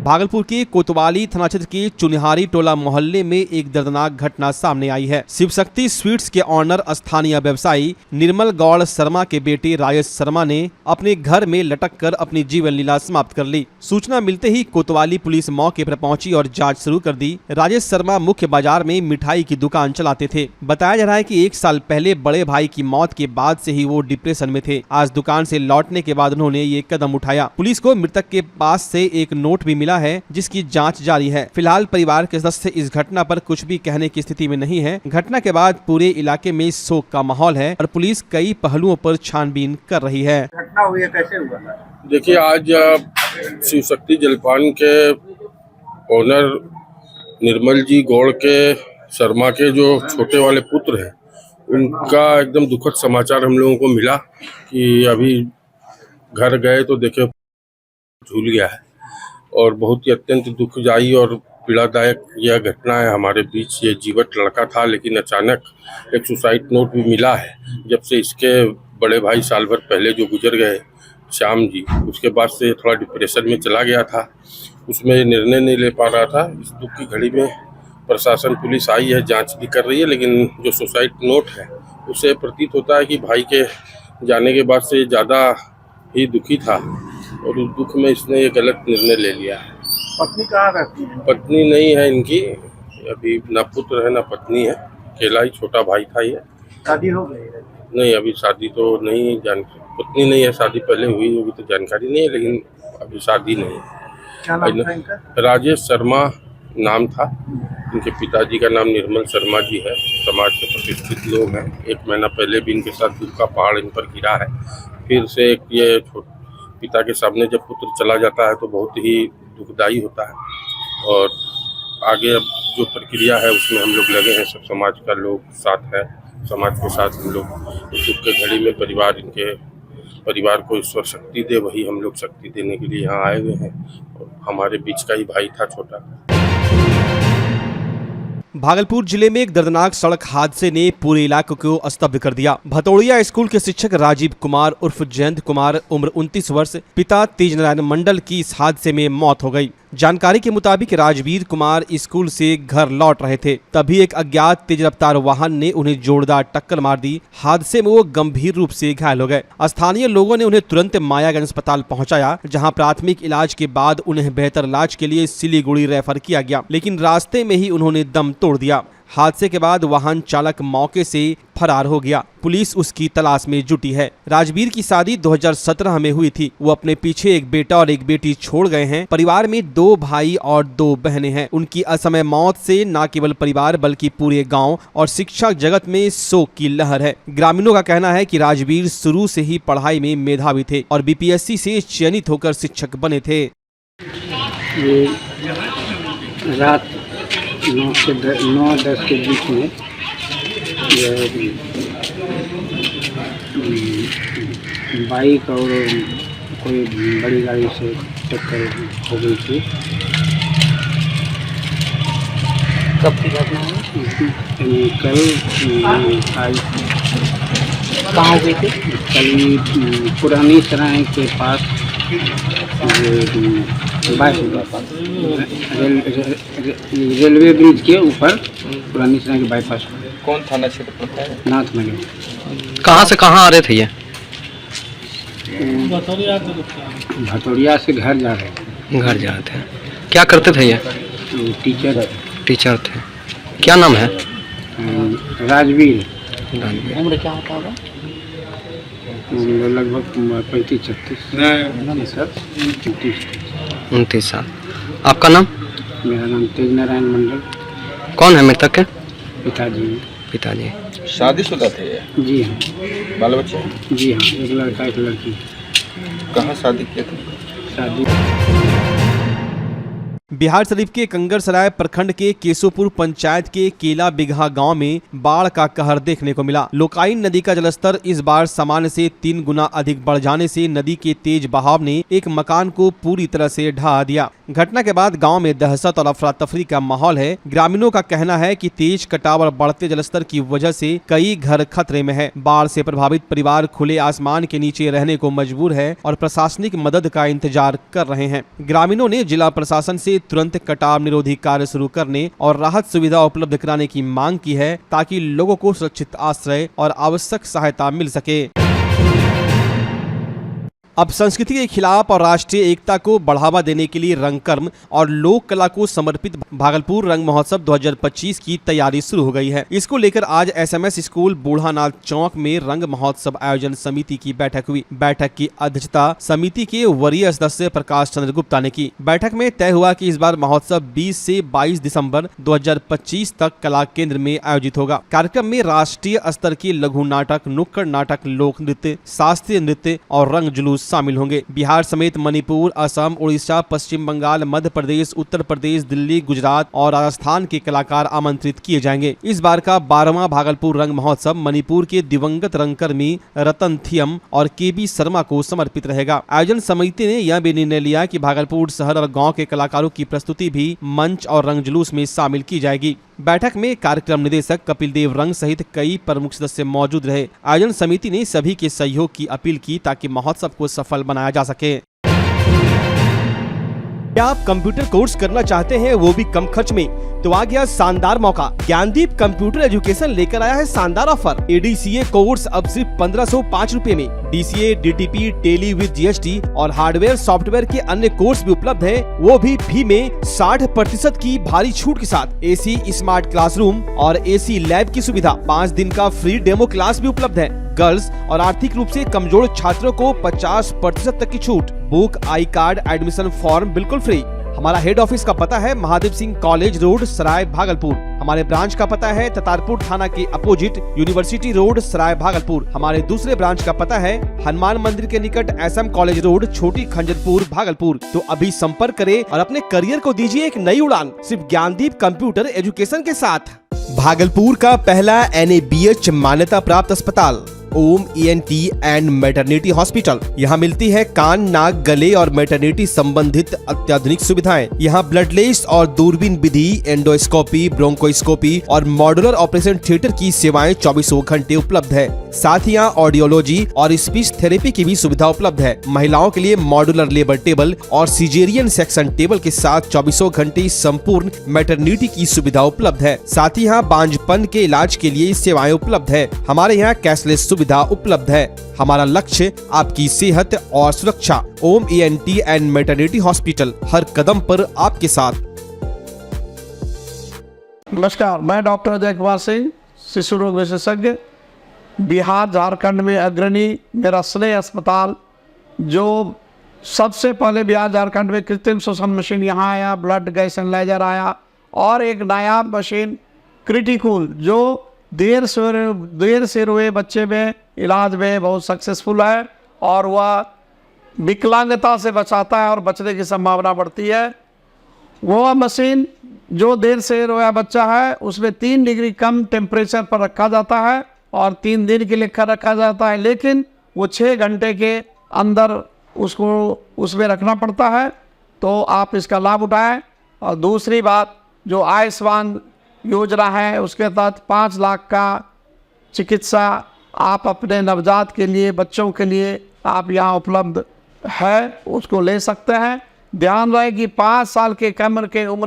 भागलपुर के कोतवाली थाना क्षेत्र के चुनिहारी टोला मोहल्ले में एक दर्दनाक घटना सामने आई है। शिवशक्ति स्वीट्स के ऑनर स्थानीय व्यवसायी निर्मल गौड़ शर्मा के बेटे राजेश शर्मा ने अपने घर में लटक कर अपनी जीवन लीला समाप्त कर ली। सूचना मिलते ही कोतवाली पुलिस मौके पर पहुंची और जांच शुरू कर दी। राजेश शर्मा मुख्य बाजार में मिठाई की दुकान चलाते थे। बताया जा रहा है कि 1 साल पहले बड़े भाई की मौत के बाद से ही वो डिप्रेशन में थे। आज दुकान से लौटने के बाद उन्होंने ये कदम उठाया। पुलिस को मृतक के पास से एक नोट भी मिला है, जिसकी जांच जारी है। फिलहाल परिवार के सदस्य इस घटना पर कुछ भी कहने की स्थिति में नहीं है। घटना के बाद पूरे इलाके में शोक का माहौल है और पुलिस कई पहलुओं पर छानबीन कर रही है। घटना हुई है, कैसे हुआ? देखिए, आज शिवशक्ति जलपान के ओनर निर्मल जी गौड़ के शर्मा के जो छोटे वाले पुत्र हैं, उनका एकदम दुखद समाचार हम लोगों को मिला कि अभी घर गए तो देखे झूल गया है। और बहुत ही अत्यंत दुखदायी और पीड़ादायक यह घटना है। हमारे बीच ये जीवट लड़का था, लेकिन अचानक एक सुसाइड नोट भी मिला है। जब से इसके बड़े भाई साल भर पहले जो गुजर गए श्याम जी, उसके बाद से थोड़ा डिप्रेशन में चला गया था। उसमें निर्णय नहीं ले पा रहा था। इस दुख की घड़ी में प्रशासन पुलिस आई है, जांच भी कर रही है, लेकिन जो सुसाइड नोट है उससे प्रतीत होता है कि भाई के जाने के बाद से ज़्यादा ही दुखी था और उस दुख में इसने ये गलत निर्णय ले लिया है। पत्नी कहाँ रहती है? पत्नी नहीं है इनकी, अभी ना पुत्र है ना पत्नी है, अकेला ही छोटा भाई था ये। शादी हो गई है? नहीं, अभी शादी तो नहीं, पत्नी नहीं है। शादी पहले हुई होगी तो जानकारी नहीं है, लेकिन अभी शादी नहीं है। क्या नाम था इनका? राजेश शर्मा नाम था। इनके पिताजी का नाम निर्मल शर्मा जी है। समाज के प्रतिष्ठित लोग हैं। 1 महीना पहले भी इनके साथ दुख का पहाड़ इन पर गिरा है। फिर से एक ये पिता के सामने जब पुत्र चला जाता है तो बहुत ही दुखदायी होता है। और आगे अब जो प्रक्रिया है उसमें हम लोग लगे हैं, सब समाज का लोग साथ है। समाज के साथ हम लोग इस दुख के घड़ी में इनके परिवार को ईश्वर शक्ति दे, वही हम लोग शक्ति देने के लिए यहाँ आए हुए हैं। और हमारे बीच का ही भाई था छोटा। भागलपुर जिले में एक दर्दनाक सड़क हादसे ने पूरे इलाके को स्तब्ध कर दिया। भतौड़िया स्कूल के शिक्षक राजीव कुमार उर्फ जयंत कुमार उम्र 29 वर्ष पिता तेज नारायण मंडल की इस हादसे में मौत हो गई। जानकारी के मुताबिक राजवीर कुमार स्कूल से घर लौट रहे थे, तभी एक अज्ञात तेज रफ्तार वाहन ने उन्हें जोरदार टक्कर मार दी। हादसे में वो गंभीर रूप से घायल हो गए। स्थानीय लोगों ने उन्हें तुरंत मायागंज अस्पताल पहुंचाया, जहां प्राथमिक इलाज के बाद उन्हें बेहतर इलाज के लिए सिलीगुड़ी रेफर किया गया, लेकिन रास्ते में ही उन्होंने दम तोड़ दिया। हादसे के बाद वाहन चालक मौके से फरार हो गया। पुलिस उसकी तलाश में जुटी है। राजवीर की शादी 2017 में हुई थी। वो अपने पीछे एक बेटा और एक बेटी छोड़ गए हैं। परिवार में 2 भाई और 2 बहनें हैं। उनकी असमय मौत से न केवल परिवार बल्कि पूरे गांव और शिक्षा जगत में शोक की लहर है। ग्रामीणों का कहना है कि राजवीर शुरू से ही पढ़ाई में मेधावी थे और बीपीएससी से चयनित होकर शिक्षक बने थे। रात 9-10 के बीच में बाइक और कोई बड़ी गाड़ी से टक्कर हो गई थी। कब की घटना है? कल आज कहाँ हो गई थी? कल पुरानी सराय के पास रेलवे ब्रिज के ऊपर पुरानी सराय के बाईपास। कौन थाना क्षेत्र पड़ता है? नाथ नगर। कहाँ से कहाँ आ रहे थे ये? भतौड़िया से घर जा रहे थे। घर जा रहे थे। क्या करते थे ये? टीचर थे। क्या नाम है? राजवीर। उम्र क्या होता होगा? लगभग 35-36 सर 29 साल। आपका नाम? मेरा नाम तेज नारायण मंडल। कौन है मृतक के? पिताजी। शादीशुदा थे? जी हाँ। बाल बच्चे? जी हाँ, एक लड़का एक लड़की। कहाँ शादी किए थे? शादी बिहार शरीफ के कंगरसराय प्रखंड के केशोपुर पंचायत के केला बिगहा गांव में बाढ़ का कहर देखने को मिला। लोकाइन नदी का जलस्तर इस बार सामान्य से 3 गुना अधिक बढ़ जाने से नदी के तेज बहाव ने एक मकान को पूरी तरह से ढहा दिया। घटना के बाद गांव में दहशत और अफरा तफरी का माहौल है। ग्रामीणों का कहना है कि तेज कटाव और बढ़ते जलस्तर की वजह से कई घर खतरे में है। बाढ़ से प्रभावित परिवार खुले आसमान के नीचे रहने को मजबूर है और प्रशासनिक मदद का इंतजार कर रहे हैं। ग्रामीणों ने जिला प्रशासन से तुरंत कटाव निरोधी कार्य शुरू करने और राहत सुविधा उपलब्ध कराने की मांग की है ताकि लोगों को सुरक्षित आश्रय और आवश्यक सहायता मिल सके। अब संस्कृति के खिलाफ और राष्ट्रीय एकता को बढ़ावा देने के लिए रंगकर्म और लोक कला को समर्पित भागलपुर रंग महोत्सव 2025 की तैयारी शुरू हो गई है। इसको लेकर आज SMS स्कूल बूढ़ानाथ चौक में रंग महोत्सव आयोजन समिति की बैठक हुई। बैठक की अध्यक्षता समिति के वरीय सदस्य प्रकाश चंद्र गुप्ता ने की। बैठक में तय हुआ कि इस बार महोत्सव 20 से 22 दिसंबर 2025 तक कला केंद्र में आयोजित होगा। कार्यक्रम में राष्ट्रीय स्तर के लघु नाटक, नुक्कड़ नाटक, लोक नृत्य, शास्त्रीय नृत्य और रंग जुलूस शामिल होंगे। बिहार समेत मणिपुर, असम, उड़ीसा, पश्चिम बंगाल, मध्य प्रदेश, उत्तर प्रदेश, दिल्ली, गुजरात और राजस्थान के कलाकार आमंत्रित किए जाएंगे। इस बार का 12वां भागलपुर रंग महोत्सव मणिपुर के दिवंगत रंगकर्मी रतन थियम और KB शर्मा को समर्पित रहेगा। आयोजन समिति ने यह भी निर्णय लिया कि भागलपुर शहर और गाँव के कलाकारों की प्रस्तुति भी मंच और रंग जुलूस में शामिल की जाएगी। बैठक में कार्यक्रम निदेशक कपिल देव रंग सहित कई प्रमुख सदस्य मौजूद रहे। आयोजन समिति ने सभी के सहयोग की अपील की ताकि महोत्सव को सफल बनाया जा सके। क्या आप कंप्यूटर कोर्स करना चाहते हैं, वो भी कम खर्च में? तो आ गया शानदार मौका। ज्ञानदीप कंप्यूटर एजुकेशन लेकर आया है शानदार ऑफर। ADCA कोर्स अब सिर्फ 1505 रुपए में। DCA, DTP, Tally with GST और हार्डवेयर सॉफ्टवेयर के अन्य कोर्स भी उपलब्ध है, वो भी फी में 60% की भारी छूट के साथ। AC स्मार्ट क्लासरूम और AC लैब की सुविधा, 5 दिन का फ्री डेमो क्लास भी उपलब्ध है। गर्ल्स और आर्थिक रूप से कमजोर छात्रों को 50% तक की छूट। Book, I card, admission form बिल्कुल फ्री। हमारा हेड ऑफिस का पता है महादेव सिंह कॉलेज रोड, सराय, भागलपुर। हमारे ब्रांच का पता है ततारपुर थाना के अपोजिट यूनिवर्सिटी रोड, सराय, भागलपुर। हमारे दूसरे ब्रांच का पता है हनुमान मंदिर के निकट SM कॉलेज रोड, छोटी खंजरपुर, भागलपुर। तो अभी संपर्क करें और अपने करियर को दीजिए एक नई उड़ान, सिर्फ ज्ञानदीप कंप्यूटर एजुकेशन के साथ। भागलपुर का पहला NABH मान्यता प्राप्त अस्पताल ओम ENT एंड मैटरनिटी हॉस्पिटल। यहाँ मिलती है कान, नाक, गले और मैटरनिटी संबंधित अत्याधुनिक सुविधाएं। यहाँ ब्लडलेस और दूरबीन विधि, एंडोस्कोपी, ब्रोंकोस्कोपी और मॉड्यूलर ऑपरेशन थिएटर की सेवाएं 24 घंटे उपलब्ध है। साथ ही यहाँ ऑडियोलॉजी और स्पीच थेरेपी की भी सुविधा उपलब्ध है। महिलाओं के लिए मॉड्यूलर लेबर टेबल और सिजेरियन सेक्शन टेबल के साथ 24 घंटे संपूर्ण मैटरनिटी की सुविधा उपलब्ध है। साथ ही यहाँ बांझपन के इलाज के लिए सेवाएं उपलब्ध है। हमारे यहाँ कैशलेस सुविधा उपलब्ध है। हमारा लक्ष्य आपकी सेहत और सुरक्षा। ओम ENT एंड मैटरनिटी हॉस्पिटल, हर कदम पर आपके साथ। नमस्कार, मैं डॉक्टर अजय कुमार सिंह, शिशु रोग विशेषज्ञ, बिहार झारखंड में अग्रणी मेरा स्नेह अस्पताल, जो सबसे पहले बिहार झारखंड में कृत्रिम श्वसन मशीन यहाँ आया, ब्लड गैस एनालाइजर आया और एक नायाब मशीन क्रिटिकल जो देर से रोए बच्चे में इलाज में बहुत सक्सेसफुल है और वह विकलांगता से बचाता है और बचने की संभावना बढ़ती है। वह मशीन जो देर से रोया बच्चा है उसमें 3 डिग्री कम टेम्परेचर पर रखा जाता है और 3 दिन के लिए रखा जाता है, लेकिन वो 6 घंटे के अंदर उसको उसमें रखना पड़ता है। तो आप इसका लाभ उठाएं। और दूसरी बात, जो आयुष्मान योजना है उसके तहत 5 लाख का चिकित्सा आप अपने नवजात के लिए, बच्चों के लिए आप यहाँ उपलब्ध है, उसको ले सकते हैं। ध्यान रहे कि 5 साल के कम के उम्र